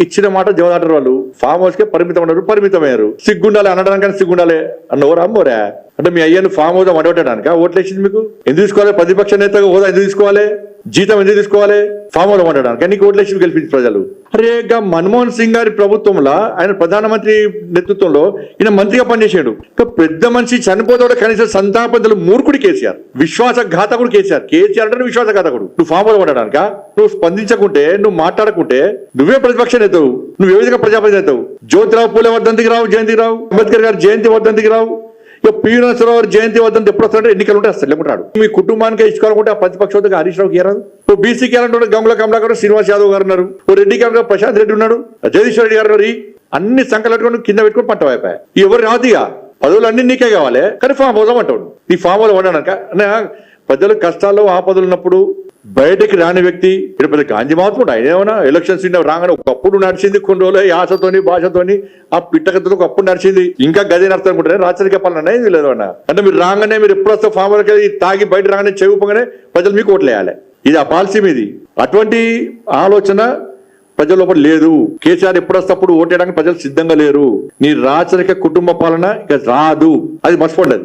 ఇచ్చిన మాట జవదాటారు వాళ్ళు. ఫామ్ హౌస్ కే పరిమితమయ్యారు. సిగ్గుండాలి అనడానికి సిగ్గుండాలి అన్నవరా అమ్మోరా? అంటే మీ అయ్యను ఫామ్ హౌస్ వండబెట్టడానిక ఓట్లు వేసింది మీకు? ఎందుకు తీసుకోవాలి? ప్రతిపక్ష నేతగా హోదా ఎందుకు తీసుకోవాలి? జీతం ఎందుకు తీసుకోవాలి? ఫామ్ హౌస్ వండడానికి నీకు ఓట్లు వేసి గెలిపించి ప్రజలు. అరే మన్మోహన్ సింగ్ గారి ప్రభుత్వంలో ఆయన ప్రధానమంత్రి నేతృత్వంలో ఈయన మంత్రిగా పనిచేసాడు. పెద్ద మనిషి చనిపోతే కనీసం సంతాపంతులు మూర్ఖుడు కేసీఆర్, విశ్వాసఘాతకుడు కేసీఆర్. కేసీఆర్ అంటే విశ్వాసఘాతకుడు. నువ్వు ఫామ్ హౌస్ వండడానిక? నువ్వు స్పందించకుంటే, నువ్వు మాట్లాడకుంటే నువ్వే ప్రతిపక్ష నేతవు, నువ్వు ఏ విధంగా ప్రజాపతి నేతవు? జ్యోతిరావు పూలే వర్ధంతికి రావు, జయంతికి రావు, అంబేద్కర్ గారి జయంతి వర్ధంతికి రావు. ఇక పి.వి. నరసింహారావు జయంతి వద్దంటే ఎప్పుడు వస్తారంటే ఎన్నికలు ఉంటే వస్తారు, లేకుంటాడు. మీ కుటుంబానికి ఇచ్చుకోవాలనుకుంటే ఆ ప్రతిపక్ష హరీష్ రావుకి ఏరాదు. ఓ బీసీకి వెళ్ళాలంటే గంగుల కమలాకర్, శ్రీనివాస్ యాదవ్ గారు ఉన్నారు. ఓ రెడ్డికి వెళ్ళిన ప్రశాంత్ రెడ్డి ఉన్నాడు, జగదీశ్వర రెడ్డి గారు ఉన్నారు. అన్ని సంకలట్టుకొని కింద పెట్టుకొని పంట అయిపోయాయి. ఎవరు రాదుగా పదవులు అన్ని నీకే కావాలి, కానీ ఫామ్ హౌస్ అంటాడు. ఈ ఫామ్ హౌస్ వండడాక ప్రజలు కష్టాల్లో ఆపదలు ఉన్నప్పుడు బయటకి రాని వ్యక్తి ఇక్కడ పెద్ద గాంధీ మాత్రం ఆయన ఏమన్నా ఎలక్షన్స్ రాగానే ఒకప్పుడు నడిచింది, కొన్ని రోజులు యాసతోని భాషతోని ఆ పిట్టకతో ఒకప్పుడు నడిచింది. ఇంకా గది నడుస్తుంది అనుకుంటే రాచరిక పాలన ఇది లేదు అన్న. అంటే మీరు రాగానే మీరు ఎప్పుడు వస్తే ఫామ్ హౌస్ తాగి బయట రాగానే చెవుపోగానే ప్రజలు మీకు ఓట్లు వేయాలి. ఇది ఆ పాలసీ మీది. అటువంటి ఆలోచన ప్రజల లోపల లేదు. కేసీఆర్ ఎప్పుడు వస్తప్పుడు ఓటేయడానికి ప్రజలు సిద్ధంగా లేరు. నీ రాచరిక కుటుంబ పాలన ఇక రాదు, అది మర్చిపోలేదు.